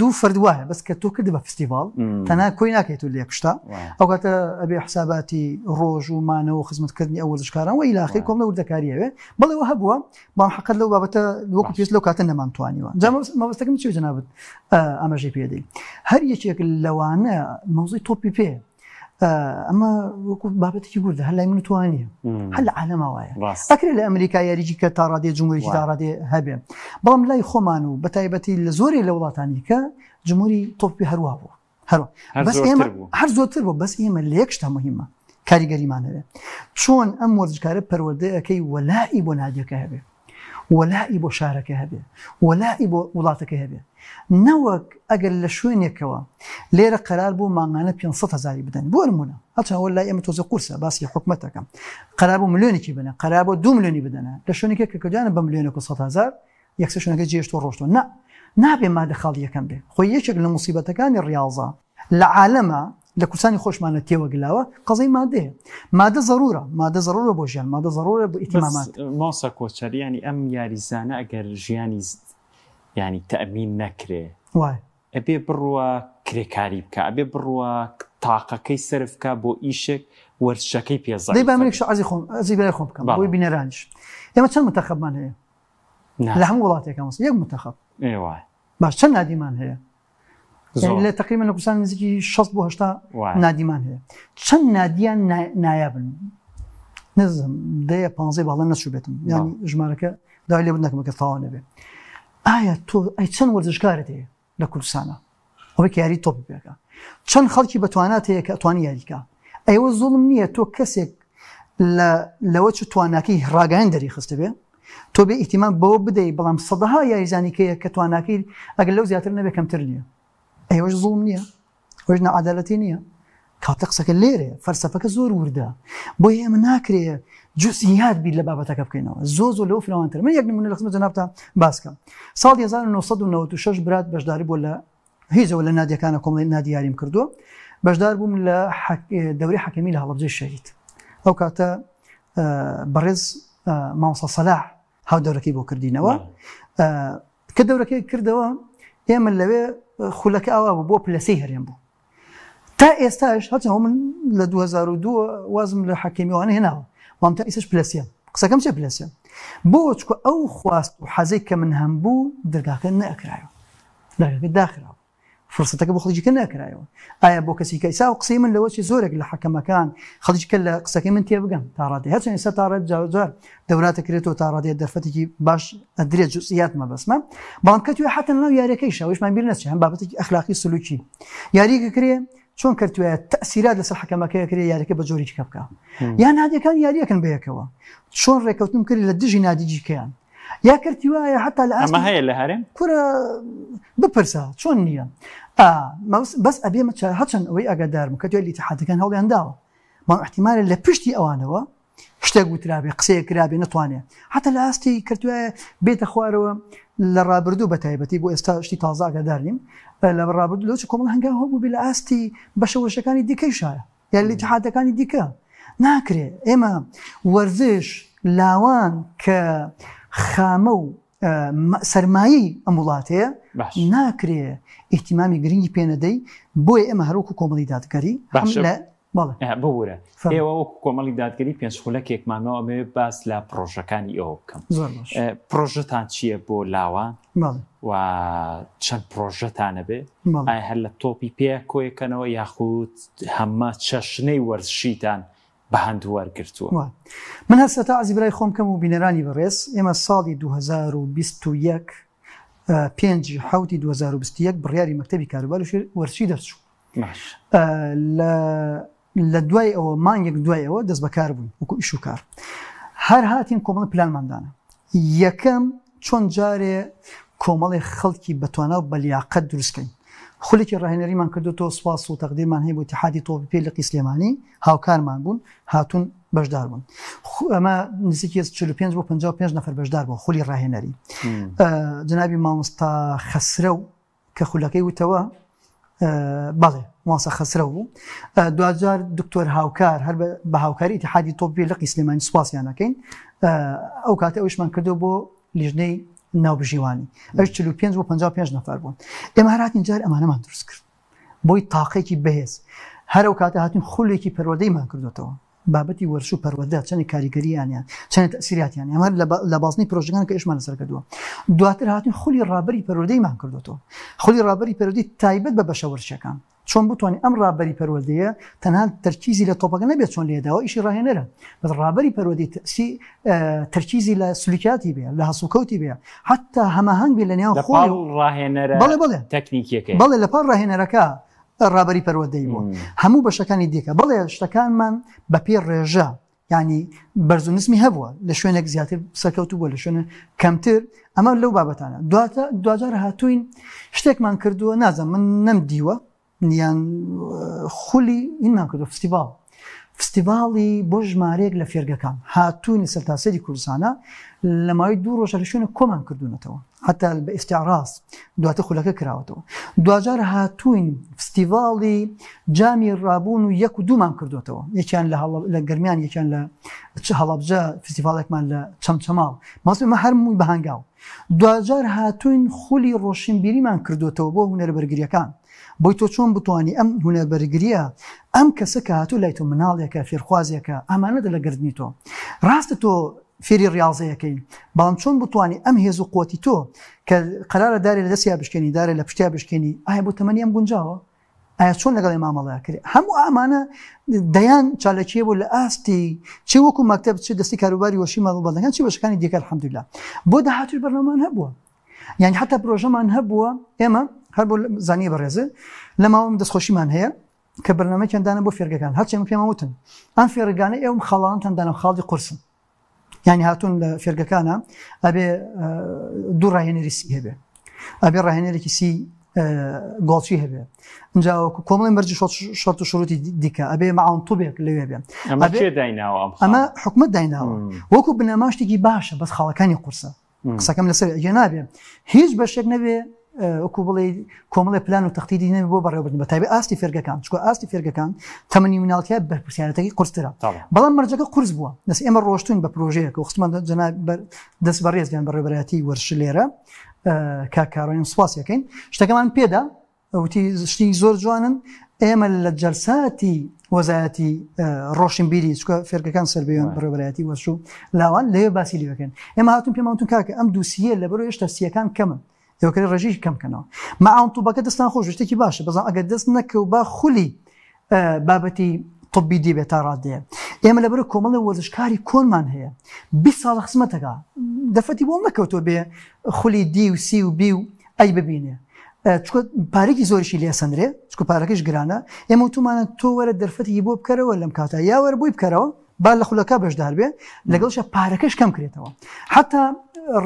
دوو فرد وایە بەس کە تۆ کردی بە فستیڤاڵ تەنها کۆی ناکەیت و لێکشتا ئەو کاتە ئەبێ حساباتی ڕۆژ و مانەوە و خزمەتکردنی ئەو وەرزشکاران و ئیلاخی کۆم لە وردەکاریەوە بەڵێەوە هەبووە بەڵام حەقەت لەو بابەتە وەکو پێست لەو کاتە نەمانتوانیوە جا مەبەستەکەم چی جەنابەت ئەمەژەی پێدەی هەر یەکێک لەوانە مەوزوعی تۆپی پێ ئەمە وەکو بابەتێکی گوردە هەر لای من توانیە هەر لە عالەما وایە ئەکرێت لە ئەمریکا یاریجی کە تا ڕادێ جمهوریی تا ڕادێ هەبێ بەڵام لای خۆمان و بەتایبەتی لە زۆری لە وڵاتانی کە جمهوری تۆپی هەروە بوو بەس ئێمە هەر زۆرتر بوو بەس ئێمە لە یەک شتە مهمە کاریگەریمان هەبێ چۆن ئەم وەرزشکارە پەروەردەیەکەی وەلای بۆ نادیەکە هەبێ وەلای بۆ شارەکە هەبێ وەلای بۆ وڵاتەکە هەبێ نەوەک ئەگەر لە شوێنێکەوە لێرە قەرار بوو ماڭانە 500,000 بدەن بۆ نمونە هەچەند وەلای ئێمە تۆزە قورسە باسی حکومەتەکەم قەرار بوو ملیۆنێکی بنە قەرار بۆ 2 ملیۆنی بدەنە لە شوێنێکە کە کەجانە بە ملیۆنێک و 100,000 یەکسەر شوێنەکە جێشتۆ ڕۆشتۆ نابێ مادە خاڵ یەکەم بێ خۆی یەکێک لە موسیبەتەکانی ڕیاڵزە لە عالەمە لە کوردستانی خۆشمانە تێوەگلاوە قەزەی مادەیە مادە ضرورە بۆ ژیان مادە ضرورە بۆ ئیتیمامات ماسا کۆچەر ینی ئەم یاریزانە ئەگەر ژیانی ینی تەمین نەکرێ وای ئەبێ بڕوە کرێکاری بکە ئەبێ بڕوە تاقەکەی سرفکە بۆ ئیشێک وەرزشەکەی پێزای دەی با منێک عەزی خۆم ئەزی خۆم بکەم بۆی بینەرانیش ئێمە چەند متەخەبمان هەیە لە هەموو وڵاتێکە یەک متەخەب باش چەند نادیمان هەیە لە تقریبا لە کوردستان نزیکی 60 بۆ 80 نادیمان هەیە چەند نادیان نایابن نزم دەیە 15 باڵە نەچوو بێتم ینی ژمارەکە داوای لێ بنەکەمە کە تاوا نەبێ ئایا تۆ ئەی چەند وەرزشکارت هەیە لە کوردستانە ئەوەی کە یاری تۆپی پێکە چەند خەڵکی بەتوانات هەیە کە ئەتوانی یاریکە ئەوە زوڵم نییە تۆ کەسێک لەوە چ تواناکەی ڕاگەیان دەریخستە بێ تۆ بێ ئیحتیمام بەوە بدەیت بەڵام سەدەها یاریزانیکەیە کە تواناکەی ئەگەر لەو زیاتر نەبێ کەمتر نییە ئەوەش زوڵم نییە ئەوەش نەعادالەتی نییە کاتە قسەکە لێرێ فەلسەفەکە زۆر وردە بۆیە ئێمە ناکرێ جوزئیات بیر لە بابەتەکە بکەینەوە زۆر لەو فراوانتر من یەک نمونە لە خزمەت جەنابتان باس بکەم ساڵی 1996 برات بەشداری بۆ لە هیچەوە لە نادیەکانە کۆمەڵی نادی یاریم کردووە بەشدار بووم لە دەوری حەکەمی لە هەڵەبجەی شەهید ئەو کاتە بەڕێز مامۆستا سەلاح هاو دەورەکەی بۆ کردینەوە کە دەورەکەی کردەوە ئێمە لەوێ خولەکە ئاوا بوو بۆ پلەسەی هەرێم بوو تا ئێستاش هەچەوە من لە 2002 وازم لە حەکەمیوانە هێناوە وام تا ئێستاش پلەسیە قسەکەم چێ پلەسیە بۆ چکە ئەو خواست و حەزەی کە من هەم بوو دەرگاکە نەکرایەوە دەرگاکە داخراوە فرسەتەکە بۆ خەڵکیکە نەکرایەوە ئایا بۆ کەسی کە ئیسا و قسەی من لەوە چی زۆرێک لە حەکەمەکان خەڵکیکە لە قسەکەی من تێ بگەم تا ڕادێ هەرچەند ئێستا تا ڕێت جار دەوراتە کرێتەوە تا ڕادێ دەرفەتێکی باش ئەدرێت جوزئیات مەبەسمە بەڵام کە توێ حەتەن لەو یاریەکەی شەویشمان بیر نەچێ هەم بابەتێکی ئەخلاقی سلوکی یاریەکە کرێ چۆن کردووە تەسیرات لەسەر حەکەمەکەی کرێ یاریەکە بە جۆری کە بکە یان نادیەکان یاریەکەن بەیەکەوە چۆن ڕێکەوتنم کرد لە دژی نادیجیکەیان یا کردی وایە حتا لە ئەمە هەیە لە هەرێم کورە بپرسە چۆن نییە بەس ئەبێمە هەچەند ئەوەی ئەگەدارم کە توێ ئیتیحادەکان هەڵیان داوە مام احتیمالە لە پشتی ئەوانەوە شتێک وترابێ قسەیەک کرابێ نەتوانێ حتا لە ئاستی کردووە بێتە خوارەوە لە ڕابردوو بە تایبەتی بۆ ئێستا شتی تازە ئەگەدار نیم لە ڕابردوو لەوچ کۆمەڵ هەنگاو هەبوو بێ لە ئاستی بەشەوەشەکانی دیکەی شایە یان لە ئیتیحادەکانی دیکە ناکرێ ئێمە وەرزش لاوان کە خامە و سەرمایی ئەم وڵاتەیە ناکرێ ئیحتیمامی گرنگی پێنەدەی بۆیە ئێمە هەروەکو کۆمەڵی دادگەری ببوورە ئێوە وەکو کۆمەڵی دادگەری پێنج خولەکێکمانەوە ئەمێ باس لە پرۆژەکانی ئەوە بکەم پرۆژەتان چییە بۆ لاوان و چەند پرۆژەتانە بێ ئایا هەر لە تۆپی پێ کۆیەکەنەوە یاخود هەمە چەشنەی وەرزشیتان بە هەندوو وەرگرتووە. من هەستا عزیز برای خۆم کەم و بینەرانی بەڕێز ئێمە ساڵی 2021 5 حوتی 2021 بڕیاری مەکتەبی کاروبار و وەرچی دەرچوو لە دوای ئەوە مانگێک دوای ئەوە دەست بەکار بوون وەکو ئیش و کار هەر هاتین کۆمەڵ پلانماندانە یەکەم چۆن جارێ کۆمەڵی خەڵکی بەتوانە و بەلیاقەت دروستکەین خولێکی ڕاهێنەریمان کردوتەوە سوپاس و تەقدیرمان هەیە بۆ اتحادی تۆپی لەقی سلێمانی هاوکارمان بوون هاتون بەشدار بوون ئەمە نزیکی 45 بۆ 55 نەفەر بەشدار بوو خولی ڕاهێنەری جنابی مامۆستا خەسرە و کە خولەکەی وتەوە بەڵێ مامۆستا خەسرە بوو دوجار دکتۆر هاوکار هەر بە هاوکاری اتحادی تۆپی لەقی سلێمانی سوپاسیان ئەکەین ئەو کاتە ئەوشمان کردو بۆ لیژنەی ناوبژیوانی ئەش 45 بۆ 55 نەفەر بوون ئێمە هاتین جار ئەمانەمان دروست کرد بۆی تاقێکی بەهێز هەر ئەو کاتە هاتین خولێکی پەروەردەیمان کردوتەوە بابەتی وەرش و پەروەردە چەندی کاریگەریانیان چەند تەسیراتیان ئەمە لە بازنەی پرۆژەکان کە ئێشمان لەسەر کردووە دواتر هاتین خولی ڕابەری پەروەردەیمان کردوتەوە خولی ڕابەری پەروەردەی تایبەت بە بەشە وەرشەکان چۆن بتوانین ئەم ڕابەری پەروەردەیە تەنها تەرکیزی لە تۆپەکە نەبێت چۆن لێداوە ئیشی ڕاهێنەرە بەس ڕابەری پەروەردەی تەرکیزی لە سلوکیاتی بێ لە هەسوکەوتی بێ حتا هەماهەنگ بێ لە نێوان خۆی ڕاهێنەرە بەڵێ تەکنیکیەکەی بەڵێ لەپاڕ ڕاهێنەرەکە ڕابەری پەروەردەی بوو هەموو بەشەکانی دیکە بەڵێ شتەکانمان بە پێ ڕێژە ینی بەرزونسمی هەبووە لە شوێنێک زیاتر سەرکەوتو بووە لە شوێنە کەمتر ئەمە لەو بابەتانە دوجار هاتوین شتێکمان کردووە نازم من نەمدیوە یان خولی اینمان کردو فستیڤاڵی بۆ ژمارەیەک لە فێرگەکان هاتوونی سەرتاسەری کوردستانە لە ماوەی 2 ڕۆژە لە شوێنە کۆمان کردوونەتەوە حتا بە ئیستیعراض دواتە خولەکە کراوەتەوە دوجار هاتوین فستیڤاڵی جامی ڕابوون و 1 و 2مان کردوتەوە یەکیان لە گەرمیان یەکیان لە هەڵەبجە فستیڤاڵێکمان لە چەمچەماڵ ماسمە هەرمووی بەهەنگاو دوجار هاتوین خولی ڕۆشنبیریمان کردوتەوە بۆ هونەربەرگریەکان بۆی تۆ چۆن بتوانانی ئەم هونەربەرگریە ئەم کەسە کە هاتوو لای تۆ مناڵێکە فێرخوازێکە ئەمانەدە لە گردنی تۆ ڕاستە تۆ فێری ڕاضەیەکەی بەڵام چۆن بتوانانی ئەم هێز و قوتی تۆ کە قەرارە دارێ لە دەستیا بشکێنی دارێ لە پشتیا بشکێنی ئایا بۆ تەمەنی ئەم گونجاوە ئایا چۆن لەگەڵی مامەڵەیە کرد هەموو ئامانە دەیان چالەکیە بوو لە ئاستی چی وەکو مەکتەب چی دەستی کاروباری وەشی ماڵبەندەکان چی بەشەکانی دیکە الحەمدوللا بۆ داهاتوی بەرنامەمان هەبووە یعنی حتا پرۆژەمان هەبووە ئێمە هەر بۆ زانی بەڕێزە لە ماوەم دەستخۆشیمان هەیە کە بەرنامەیەکیان دانا بۆ فێرگەکان هەرچێمە پێمە وتن ئەم فێرگانە ئێوەم خەڵانتان دانا خاڵی قورسن یعنی هاتوون لە فێرگەکانە ئەبێ دوو ڕاهێنەری سی هەبێ ئەبێ ڕاهێنەرێکی سی گۆڵچی هەبێ اینجا کۆمەڵی مەرجی شەرت و شروتی دیکە ئەبێ مەعاونتوبێک لەوێ بێ ئەمە حکومەت دایناوە وەکو بنەماشتێکی باشە بەس خاڵەکانی قورسە قسەکەم لەسەر ئەگە نابێ هیچ بەشێک نەبێ وەکو بڵێ کۆمەڵی پلان و تەختیدی نەبێ بۆ بەڕێوەبردن بە تایبەت ئاستی فێرگەکان چکۆ ئاستی فێرگەکان تەمەنی مناڵەتیە بەرپرسیارەتەکەی قورسترە بەڵام مەرجەکە قورس بووە دەست ئێمە ڕۆشتوین بە پرۆژەیەک و خستمان دەست بەڕێزیان بەڕێبەرایەتی وەرش لێرە کارکارۆین سوپاسیەکەین شتەکەمان پێدا وتی شتی زۆر جوانن ئێمە لە جەلساتی وەزایەتی ڕۆشنبیری چکە فێرگەکان سەربەیان بەڕێبەرایەتی وەرش و لاوان لەوێ باسی لێ بکەن ئێمە هاتوون پێماوتون کاکە ئەم دووسیە لەبەرەوە هێشتا سیەکان کەمن ئێوەکەی ڕێژەی کەمکەنەوە مەعاونتوبەکە دەستان خۆش شتێکی باشە بەزان ئەگەر دەست نەکەوت با خولی بابەتی طبی دی بێت تا ڕادەیە ئێمە لەبەرە کۆمەڵی وەرزشکاری کۆنمان هەیە 20 ساڵ خزمەتەکە دەفەتی بۆ نەکەوتۆ بێ خولی دی و سی و بی و ئەی ببینێ چکە پارێکی زۆریشی لێ سندرێ چکە پارەکەش گرانە ئێمە وتمانە تۆ وەرە دەرفەتی بۆ بکەرەوە لەم کاتە یا وەرە بۆی بکەرەوە با لە خولەکە بەشدار بێ لەگەڵشە پارەکەش کەم کرێتەوە حتا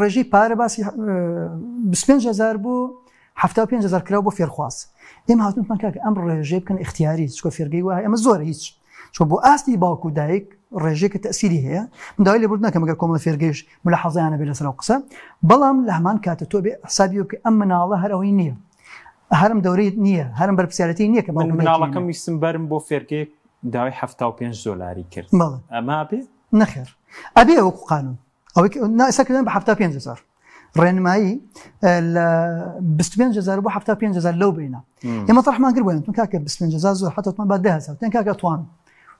ڕێژەی پارە باسی 25,000 بۆ 75,000 کراوە بۆ فێرخواز ئێمە هاتوونمان کاکە ئەم ڕێژەی بکەن اختیاری چکە فێرگەی وایە ئەمە زۆرە هیچ چۆ بۆ ئاستی باوکو دایک ڕێژەیەکە تەسیری هەیە من داوای لێ بردن ناکەم ئەگەر کۆمەڵە فێرگەیش ملاحەزەیانە بێ لەسەر ئەو قسە بەڵام لە هەمان کاتە تۆ بێ حسابی بکە ئەم مناڵە هەر ئەوەی نییە هەرم دەورەی نییە هەرم بەرپرسیارەتی نییە کە مناڵەکەم ویستم بەرم بۆ فێرگەیەک داوای 75 دۆلاری کرد ئەمە بێ نەخێر ئەبێ وەکو قانون ئەوەی ناسەکردن بە 75,000 ڕێنمایی لە 25,000 بۆ 75,000 لەو بینە ئێمە تەڕحمان کرد بۆیان تون کاکە 25,000 زۆر حتەتمان با 10,000 تێن کاکە توان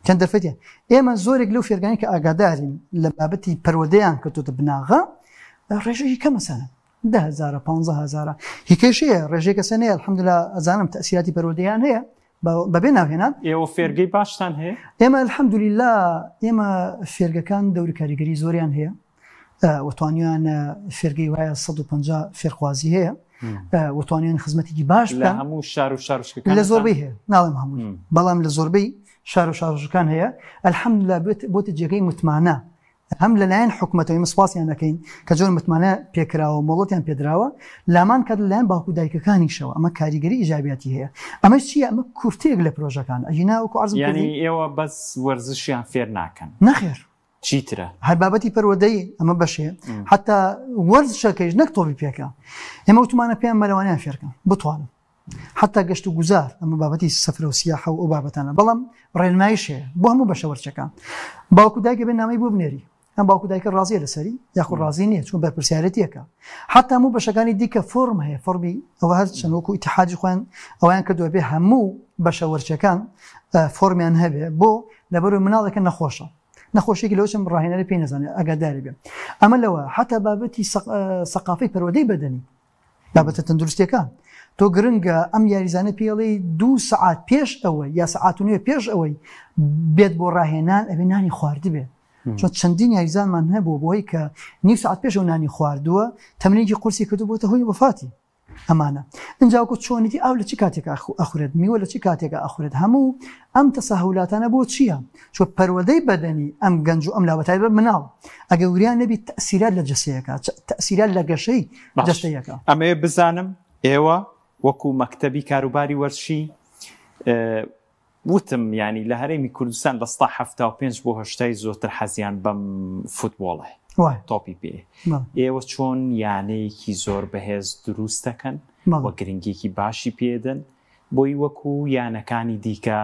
چەند دەرفەتە ئێمە زۆرێک لەو فێرگانی کە ئاگادارین لە بابەتی پەروەردەیان کردوتە بناغا ڕێژەی کەمەسەنە 10,000 15,000 هیکەشەیە ڕێژەیەکە سەنەیە الحەمدوللا ئەزانم تەسیراتی پەروەردەیان هەیە بەبێ ناهێنان. ئێوە فێرگەی باشتان هەیە؟ ئێمە الحەمدولیلا ئێمە فێرگەکان دەوری کاریگەری زۆریان هەیە، وتوانیان فێرگەی وایە 150 فێرخوازی هەیە، وتوانیان خزمەتێکی باش لە هەموو شار و شارشکەکان لە زۆربەی هەیە، ناڵێم هەموو، بەڵام لە زۆربەی شار و شارژەکان هەیە. الحەمدولیلا بۆتە جێگەی متمانە، هەم لەلایەن حکوومەتەوەی مسپاسیان دەکەین کە جۆر متمانە پێکراوە مۆڵەتیان پێدراوە، لامان کات لەلایەن باوکو دایکەکانیشەوە. ئەمە کاریگەری ئیجابیاتی هەیە. ئەمە چییە؟ ئەمە کورتێک لە پرۆژەکان ئەژیناوەکو عەرزم کردی. یعنی ئێوە بەس وەرزشیان فێر ناکەن؟ نەخێر، چیترە؟ هەر بابەتی پەروەردەیی ئەمە بەشێ، حتا وەرزشەکەیش نەک تۆپی پێکە. ئێمە وتمانە پێیان مەلەوانیان فێرکەن بتوانم، حتا گەشت و گوزار، ئەمە بابەتی سەفرە و سیاحە و ئەو بابەتانە، بەڵام ڕێنماییش هەیە بۆ هەموو بەشە وەرچەکان. باوکو دایکە بێ نامەی بۆ بنێری، ئەم باوکو دایکە ڕازیە لەسەری یاخود ڕازی نییە، چون بەرپرسیارەتیەکە. حتا هەموو بەشەکانی دیکە فۆرم هەیە، فۆرمی ئەوە هەر چەندوەکو ئیتیحادی خۆیان ئەویان کردووە بێ هەموو بەشە وەرچەکان فۆرمیان هەبێ بۆ لەبەرەوەی مناڵەکە نەخۆشە، نەخۆشێکی لەوچم ڕاهێنەری پێی نەزانێت ئەگاداری بێ. ئەمە لەوە حتا بابەتی سەقافەی پەروەردەی بەدەنی، بابەتە تەندروستیەکان، تۆ گرنگە ئەم یاریزانە پێڵی 2 سەعات پێش ئەوەی یا سەعات و نوێ پێش ئەوەی بێت بۆ ڕاهێنان ئەبێ نانی خواردی بێ، چۆن چەندین یاریزانمان هەبوو بۆی کە نیو سەعات پێش ئەو نانی خواردووە تەمرینێکی قورسی کردو بۆتە هۆی وەفاتی. ئەمانە ئەنجاوەکو چۆنیتی ئاو لە چی کاتێکە ئەخورێت، میوە لە چی کاتێکە ئەخورێت، هەموو ئەم تەساهولاتانە بۆ چییە؟ چۆ پەروەردەی بەدەنی ئەم گەنج و ئەم لاوەتای بە مناڵ ئەگە وریان نەبی تەسیرات لە جەستەیەکە، تەسیرات لە گەشەی جەستەیەکە. ئەمەیە بزانم ئێوە وەکو مەکتەبی کاروباری وەرشی وتم ینی لە هەرێمی کوردستان لە 175 بۆ 80 زۆرتر حەزیان بەم فوتبۆڵە تۆپی پێ. ئێوە چۆن یانەیەکی زۆر بەهێز دروست دەکەن وە گرنگێکی باشی پێدەن بۆی وەکو یانەکانی دیکە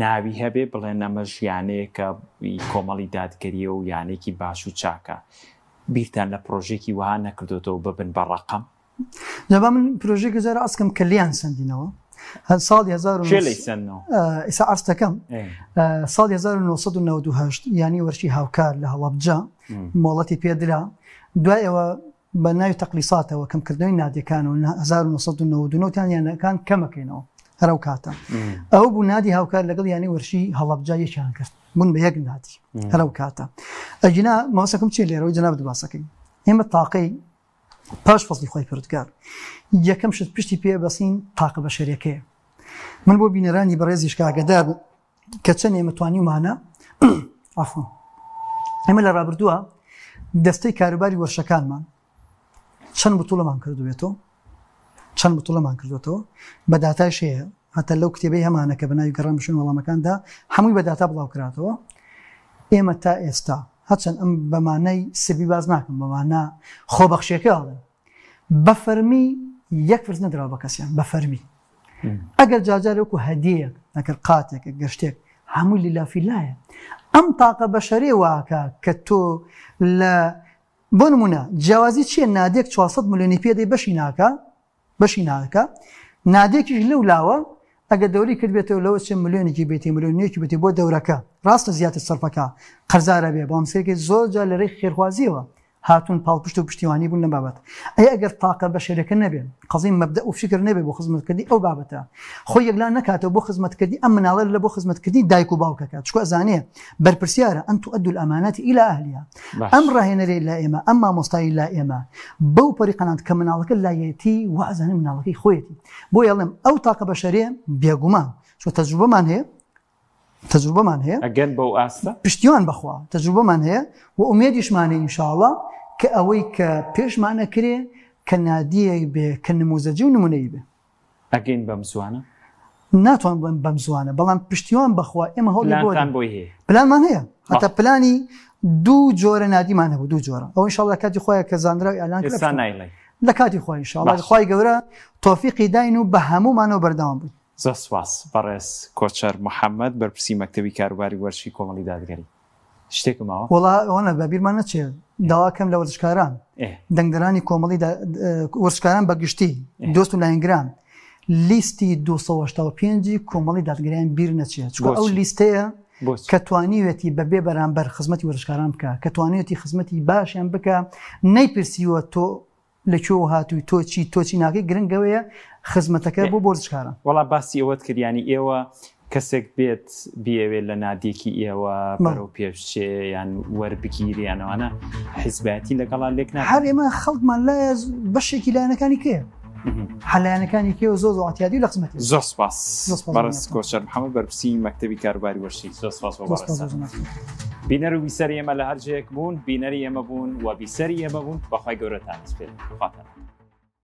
ناوی هەبێ بڵێن ئەمەش یانەیەکە کۆمەڵی دادگەریە و یانێکی باش و چاکە. بیرتان لە پرۆژێکی وها نەکردوتەوە ببن بە ڕەقەم؟ جەبا من پرۆژێکی جارە ئەسکەم کە لیان سندینەوە ساڵی 1990 ئێستا عەرز دەکەم ساڵی 1998 یانی وەرشی هاوکار لە هەڵەبجە مۆڵەتی پێدرا، دوای ئەوە بە ناوی تەقلیساتەوە کەمکردنەوەی نادیەکان و 1999 یانەکان کەمەکەینەوە هەرەو کاتە. ئەوە بوو نادی هاوکار لەگەڵ یانی وەرشی هەڵەبجە یەکیان کرد، بوون بە یەک نادی هەرەو کاتە. ئەجینا مەوەسەکەم چێ لێرەوەی جەناب دباسەکەی ئێمە تاقەی پاش فەزلی خۆی پردگار یەکەم شت پشتی پێ بەسین تاقە بەشەریەکەیە. من بۆ بینەرانی بەڕێزیش ئاگادار کە چەند ئێمە توانیمانە ئافۆ ئێمە لە ڕابردووە دەستەی کاروباری وەرشەکانمان چەند بتوڵەمان کردوێتەوە، چەند بتوڵەمان کردوێتەوە بە داتایش هەیە، هەتا لەو کتێبەی هەمانە کە بەناوی گەڕانبشن وەڵامەکاندا هەمووی بە داتا بڵاو کراتەوە. ئێمە تا ئێستا هەچەند ئەم بەمانەی سبی باز ناکەم بەمانە خۆبەخشیەکە ئاڵێن بە فەرمی 1% نەدراوە بە کەسیان بە فەرمی. ئەگەر جاجارێکو هەدیەک ئەگەر قاتێکە گەشتێک هەمووی لیلافی لایە. ئەم تاقە بەشەرێ واکە کە تۆ لە بۆ نمونە جیاوازی چییە؟ نادێک 400 ملیۆنی پێدەی بەشی ناکە نادێکیش لەو لاوە ئەگەر دەوری کردبێتەوە لەوە چێ ملیۆنێکی بێتی ملیۆنێکی بێتی بۆ دەورەکە ڕاستە زیاتر سەرفەکە قەرزارە بێ بۆ ئەمسێکی زۆر جا لەڕێی خێرخوازیەوە هاتون پاڵپشت و پشتیوانی بوون لە بابەت. ئەگەر تاقە بەشەرەکە نەبێن قەزیم مەبدە و فکر نەبێ بۆ خزمەتکردی ئەو بابەتە خۆی یەکلا نەکاتەوە بۆ خزمەتکردی ئەم مناڵە لە بۆ خزمەتکردی دایک و باوکەکە چکو ئەزانێ بەرپرسیارە ئەن تؤدوا الأمانات إلى أهلها. ئەم ڕاهێنەرەی لا ئێمە ئەم مامۆستایی لا ئێمە بەو پەریقەنات کە مناڵەکە لایەتی و ئەزانێ مناڵەکەی خۆیەتی بۆ یاڵێم ئەو تاقە بەشەرێ بێگومان چۆ تەجروبەمان هەیە ئەگەن بەو ئاستە پشتیوان بەخوا تەجروبەمان هەیە و ئومێدیشمانە ئینشاءڵڵا کە ئەوەی کە پێشمانە کرێ کە نادیەک بێ کە نموزەجی و نمونەی بێ. ئەگەین بەم زوانە ناتوان بڵێن بەم زوانە بەڵام پشتیوان بەخوا ئێمە هەوڵی بۆی هەیە پلانمان هەیە هەتا پلانی 2 جۆرە نادیمان هەبوو 2 جۆرە ئەو ئینشاءڵڵا کاتی خۆیە کە زانراوی ئەلان لە کاتی خۆی ئینشاءڵڵا خۆی گەورە تۆفیقی داین و بە هەموومانەوە بەردەوام بووین. زۆر سوپاس بەڕێز کۆچەر محەممەد بەرپرسی مەکتەبی کاروباری وەرشی کۆمەڵی دادگەری. شتێکم ماوە وڵا ئەوەنە بەبیرمان نەچێت داواکەم لە وەرزشکاران دەنگدەرانی کۆمەڵی وەرزشکاران بەگشتی دۆست و لاینگران لیستی 285 کۆمەڵی دادگەریان بیر نەچێت چکە ئەو لیستەیە کە توانیوێتی بەبێ بەرامبەر خزمەتی وەرزشکاران بکە کە توانێتی خزمەتی باشیان بکە نەیپرسیوە تۆ لەکوێ هاتووی تۆچی ناکەی گرنگەوەیە خزمەتەکە بۆ بۆرجکاران. وەڵا باسی ئەوەت کردیانی ئێوە کەسێک بێت بیاوێت لە نادێکی ئێوە بەرەو پێشچێ یان وەربگیریانەوەە حیزبەتی لەگەڵا لێک هەر ئێمە خەڵکمان لای بەشێکی لایەنەکانی کێ حەلایەنەکانی کێ و زۆر زۆعاتیادی لە قسمەتی زۆر سپاس بەڕست کۆچەر محەممەد بەرپرسی مەکتەبی کاروباری وەرشی زۆر سپاس بینەر و بیسەری ئێمە لە هەر جەیەک بوون بینەری ئێمە بوون و بیسەری ئێمە بوون بەخوای گەورەتان سپێت.